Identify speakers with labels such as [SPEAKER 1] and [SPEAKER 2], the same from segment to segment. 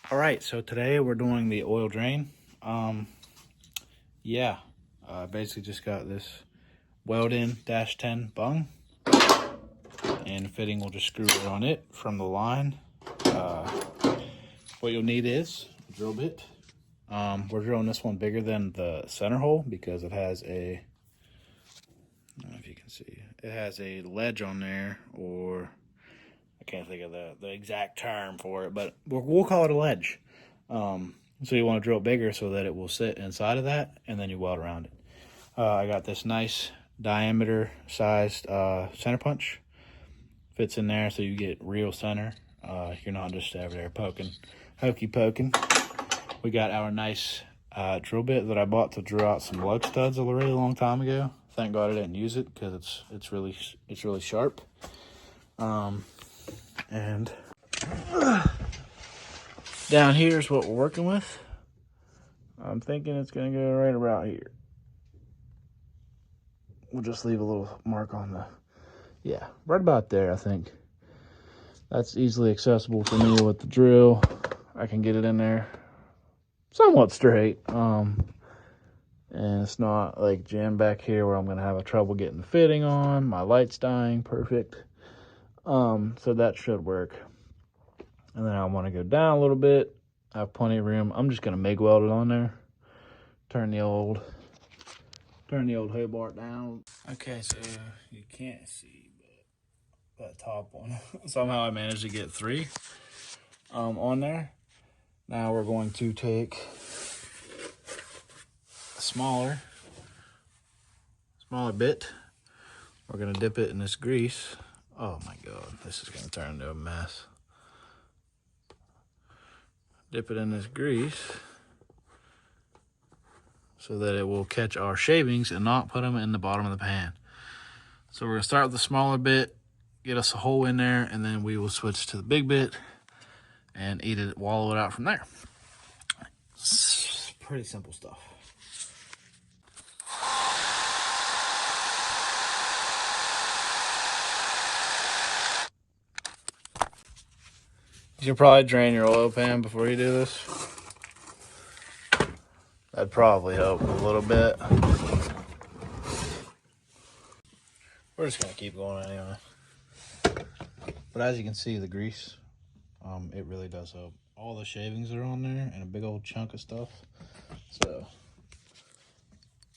[SPEAKER 1] All right, so today we're doing the oil drain. Basically just got this weld-in -10 bung, and the fitting will just screw it on it from the line. What you'll need is a drill bit. We're drilling this one bigger than the center hole because it has a, I don't know if you can see, it has a ledge on there, or I can't think of the exact term for it, but we'll call it a ledge. So you want to drill it bigger so that it will sit inside of that, and then you weld around it. I got this nice diameter sized center punch. Fits in there so you get real center. You're not just over there poking, hokey poking. We got our nice drill bit that I bought to drill out some lug studs a really long time ago. Thank God I didn't use it because it's really sharp. And down here is what we're working with. I'm thinking it's gonna go right about here. We'll just leave a little mark on the, yeah, right about there, I think. That's easily accessible for me with the drill. I can get it in there somewhat straight. And it's not like jammed back here where I'm gonna have a trouble getting the fitting on. My light's dying, perfect. So that should work. And then I wanna go down a little bit. I have plenty of room. I'm just gonna MIG weld it on there. Turn the old Hobart down. Okay, so you can't see, but that top one, somehow I managed to get 3 on there. Now we're going to take a smaller bit. We're gonna dip it in this grease. Oh my God, this is gonna turn into a mess. Dip it in this grease so that it will catch our shavings and not put them in the bottom of the pan. So we're gonna start with the smaller bit, get us a hole in there, and then we will switch to the big bit and wallow it out from there. It's pretty simple stuff. You should probably drain your oil pan before you do this. That'd probably help a little bit. We're just gonna keep going anyway. But as you can see, the grease, it really does help. All the shavings are on there and a big old chunk of stuff. So,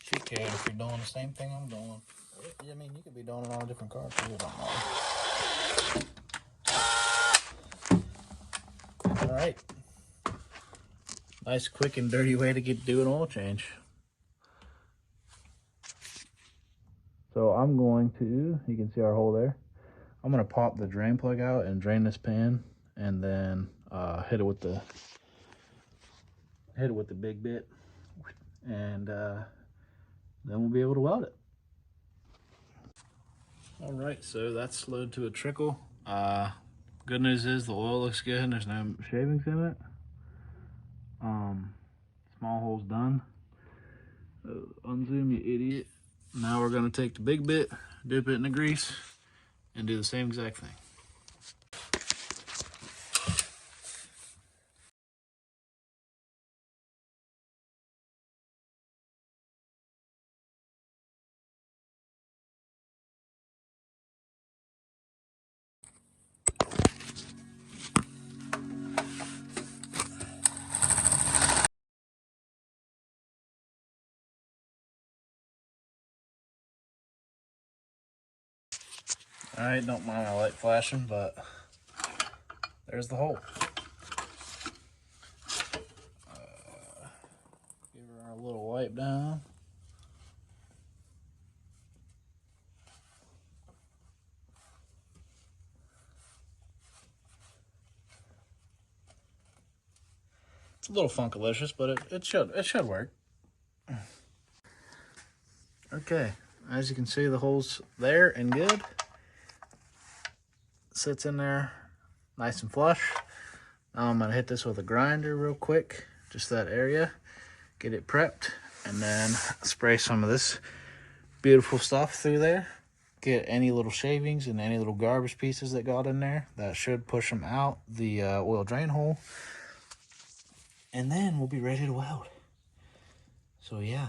[SPEAKER 1] shoot care if you're doing the same thing I'm doing. I mean, you could be doing it on a different car too, don't matter. All right. Nice, quick, and dirty way to do an oil change. So I'm going to, you can see our hole there. I'm gonna pop the drain plug out and drain this pan, and then hit it with the big bit, and then we'll be able to weld it. All right, so that's slowed to a trickle. Good news is the oil looks good and there's no shavings in it. Small hole's done. Unzoom, you idiot. Now we're gonna take the big bit, dip it in the grease, and do the same exact thing. All right, don't mind my light flashing, but there's the hole. Give her a little wipe down. It's a little funkalicious, but it should work. Okay, as you can see, the hole's there and good. Sits in there nice and flush. Now I'm gonna hit this with a grinder real quick, just that area, get it prepped, and then spray some of this beautiful stuff through there. Get any little shavings and any little garbage pieces that got in there. That should push them out the oil drain hole. and then we'll be ready to weld. So yeah.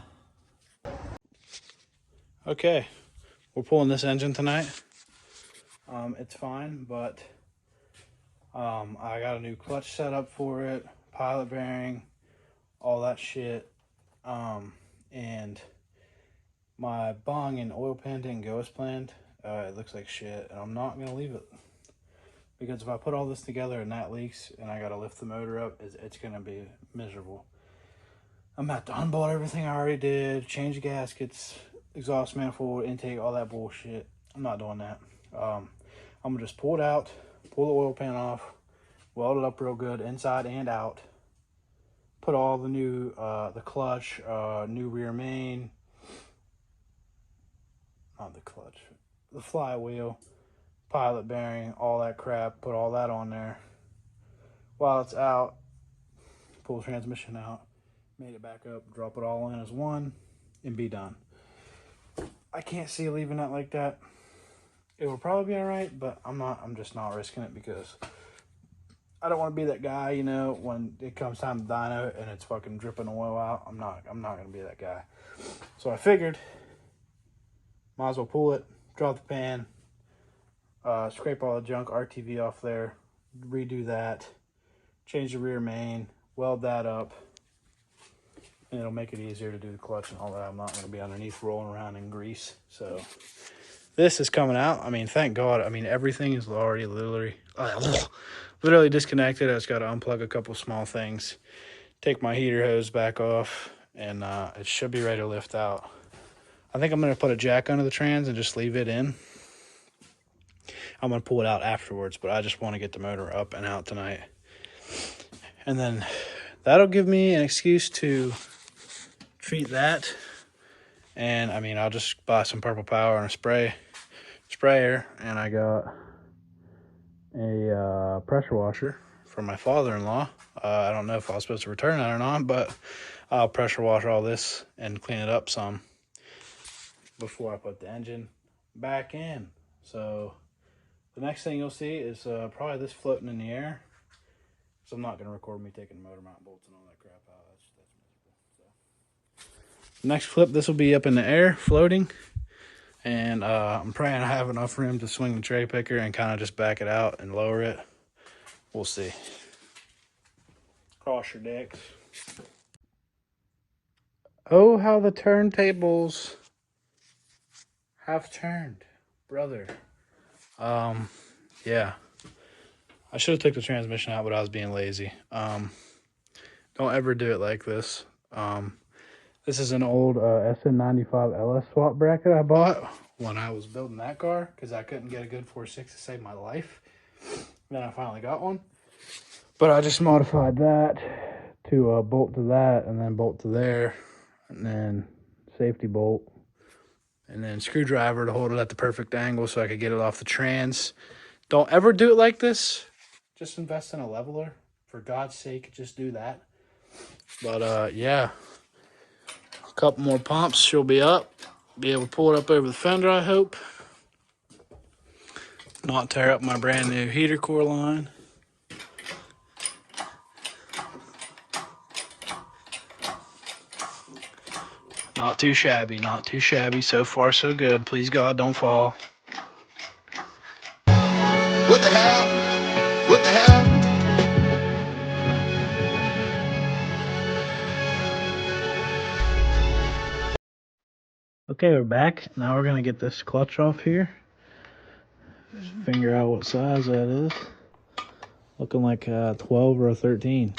[SPEAKER 1] Okay, we're pulling this engine tonight. It's fine, but I got a new clutch set up for it, pilot bearing, all that shit. And my bung and oil pan didn't go as planned. It looks like shit, and I'm not gonna leave it, because if I put all this together and that leaks and I gotta lift the motor up, it's gonna be miserable. I'm gonna have to unbolt everything I already did, change the gaskets, exhaust manifold, intake, all that bullshit. I'm not doing that. I'm gonna just pull it out, pull the oil pan off, weld it up real good inside and out, put all the new the clutch, new rear main, not the clutch, the flywheel, pilot bearing, all that crap, put all that on there. While it's out, pull the transmission out, made it back up, drop it all in as one, and be done. I can't see leaving that like that. It will probably be all right, but I'm just not risking it, because I don't want to be that guy, you know, when it comes time to dyno it and it's fucking dripping oil out. I'm not gonna be that guy. So I figured, might as well pull it, drop the pan, scrape all the junk RTV off there, redo that, change the rear main, weld that up, and it'll make it easier to do the clutch and all that. I'm not going to be underneath rolling around in grease. So this is coming out. I mean, thank God. I mean, everything is already literally disconnected. I just got to unplug a couple small things, take my heater hose back off, and it should be ready to lift out. I think I'm going to put a jack under the trans and just leave it in. I'm going to pull it out afterwards, but I just want to get the motor up and out tonight. And then that'll give me an excuse to treat that. And I mean, I'll just buy some Purple Power and a sprayer. And I got a pressure washer from my father-in-law. I don't know if I was supposed to return that or not, but I'll pressure wash all this and clean it up some before I put the engine back in. So the next thing you'll see is probably this floating in the air. So I'm not going to record me taking the motor mount bolts and all that crap out. That's miserable. So next clip, this will be up in the air, floating. And I'm praying I have enough room to swing the tray picker and kind of just back it out and lower it. We'll see. Cross your decks. Oh, how the turntables have turned, brother. Yeah. I should have took the transmission out, but I was being lazy. Don't ever do it like this. This is an old SN95 LS swap bracket I bought when I was building that car, because I couldn't get a good 4.6 to save my life. Then I finally got one. But I just modified that to bolt to that, and then bolt to there, and then safety bolt, and then screwdriver to hold it at the perfect angle so I could get it off the trans. Don't ever do it like this. Just invest in a leveler. For God's sake, just do that. But yeah, a couple more pumps, she'll be up. Be able to pull it up over the fender, I hope. Not tear up my brand new heater core line. Not too shabby, not too shabby. So far, so good. Please, God, don't fall. What the hell? What the hell? Okay, we're back. Now we're going to get this clutch off here. Just figure out what size that is. Looking like a 12 or a 13.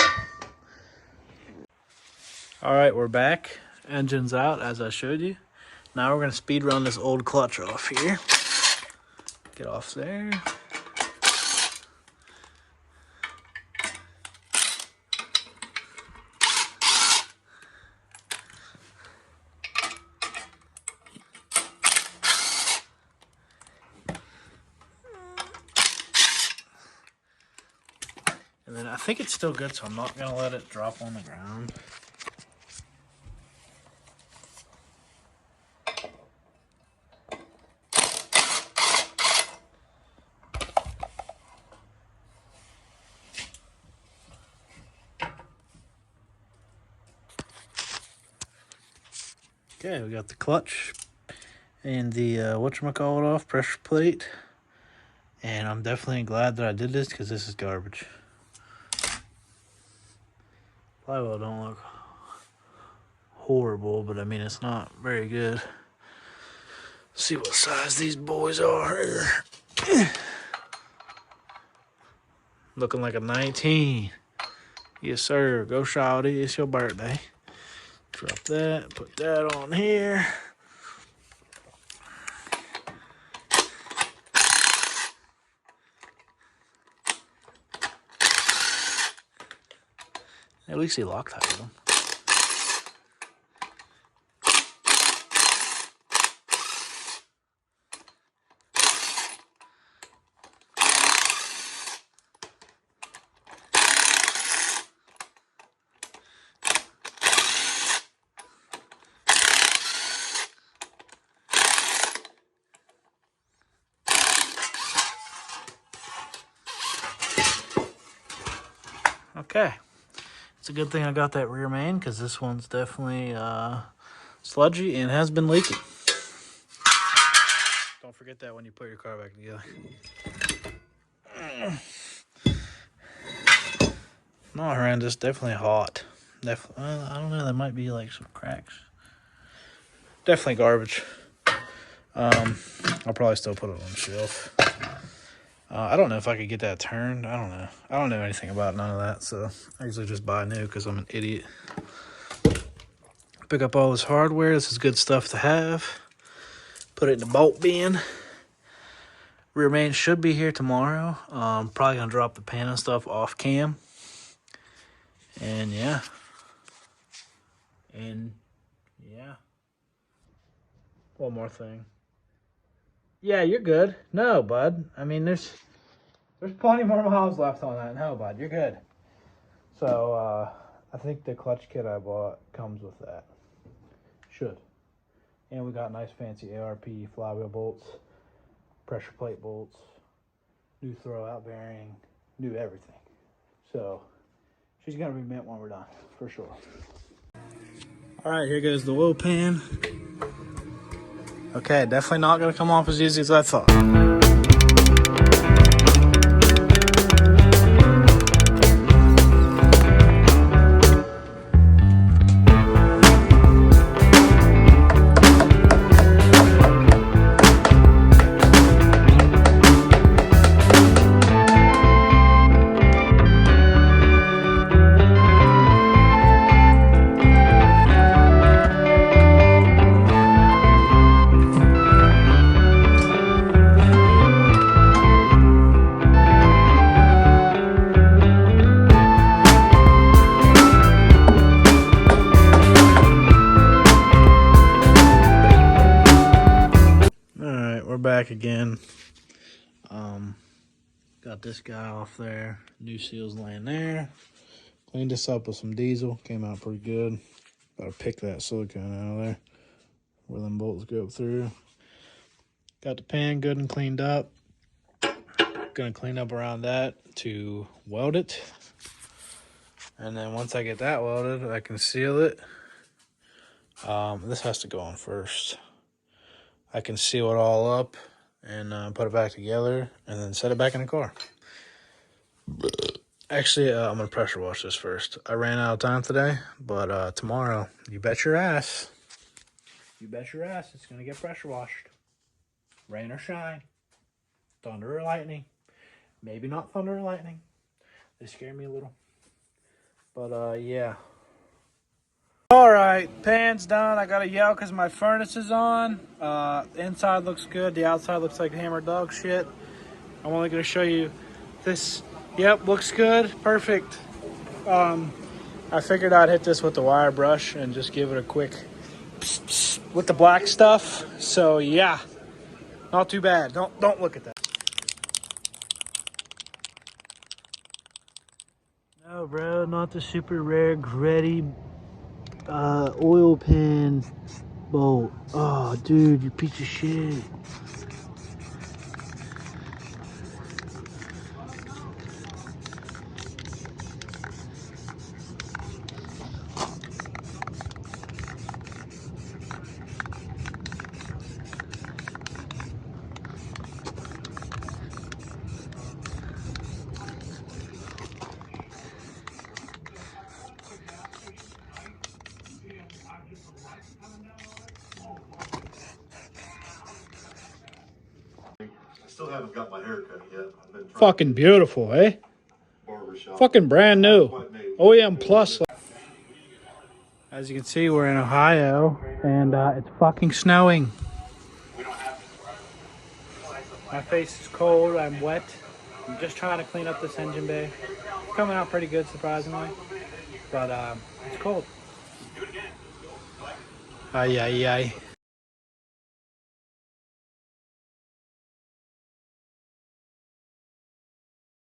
[SPEAKER 1] All right, we're back. Engine's out, as I showed you. Now we're going to speed run this old clutch off here. Get off there. And then I think it's still good, so I'm not going to let it drop on the ground. Okay, we got the clutch and the whatchamacallit off, pressure plate. And I'm definitely glad that I did this because this is garbage. Flywheel don't look horrible, but I mean, it's not very good. Let's see what size these boys are here. Looking like a 19. Yes, sir. Go, shawty. It's your birthday. Drop that. Put that on here. At least he Loctited them. Okay. It's a good thing I got that rear main because this one's definitely sludgy and has been leaking. Don't forget that when you put your car back together. Not horrendous, definitely hot. I don't know, there might be like some cracks. Definitely garbage. I'll probably still put it on the shelf. I don't know if I could get that turned. I don't know. I don't know anything about none of that, so I usually just buy new because I'm an idiot. Pick up all this hardware. This is good stuff to have. Put it in the bolt bin. Rear main should be here tomorrow. Probably gonna drop the pan and stuff off cam. And yeah. One more thing. Yeah, you're good. No, bud. I mean, there's plenty more miles left on that. No, bud, you're good. So, I think the clutch kit I bought comes with that. Should. And we got nice fancy ARP flywheel bolts, pressure plate bolts, new throwout bearing, new everything. So, she's gonna be mint when we're done, for sure. All right, here goes the oil pan. Okay, definitely not gonna come off as easy as I thought. Back again. Got this guy off there. New seals laying there. Cleaned this up with some diesel. Came out pretty good. Gotta pick that silicone out of there where them bolts go through. Got the pan good and cleaned up. Gonna clean up around that to weld it. And then once I get that welded, I can seal it. This has to go on first. I can seal it all up and put it back together and then set it back in the car. Actually, I'm going to pressure wash this first. I ran out of time today, but tomorrow, you bet your ass. You bet your ass it's going to get pressure washed. Rain or shine. Thunder or lightning. Maybe not thunder or lightning. They scare me a little. But yeah. Alright, pan's done. I gotta yell because my furnace is on. The inside looks good. The outside looks like hammered dog shit. I'm only gonna show you this. Yep, looks good. Perfect. I figured I'd hit this with the wire brush and just give it a quick pss, pss with the black stuff. So yeah, not too bad. Don't look at that. No, bro, not the super rare gritty oil pan bolt. Oh, dude, you piece of shit.
[SPEAKER 2] still haven't got my hair cut yet. I've been trying
[SPEAKER 1] Fucking beautiful, eh?
[SPEAKER 2] barbershop.
[SPEAKER 1] Fucking brand new. OEM Plus. As you can see, we're in Ohio, and it's fucking snowing. My face is cold, I'm wet. I'm just trying to clean up this engine bay. It's coming out pretty good, surprisingly. But it's cold. Ay, ay, ay.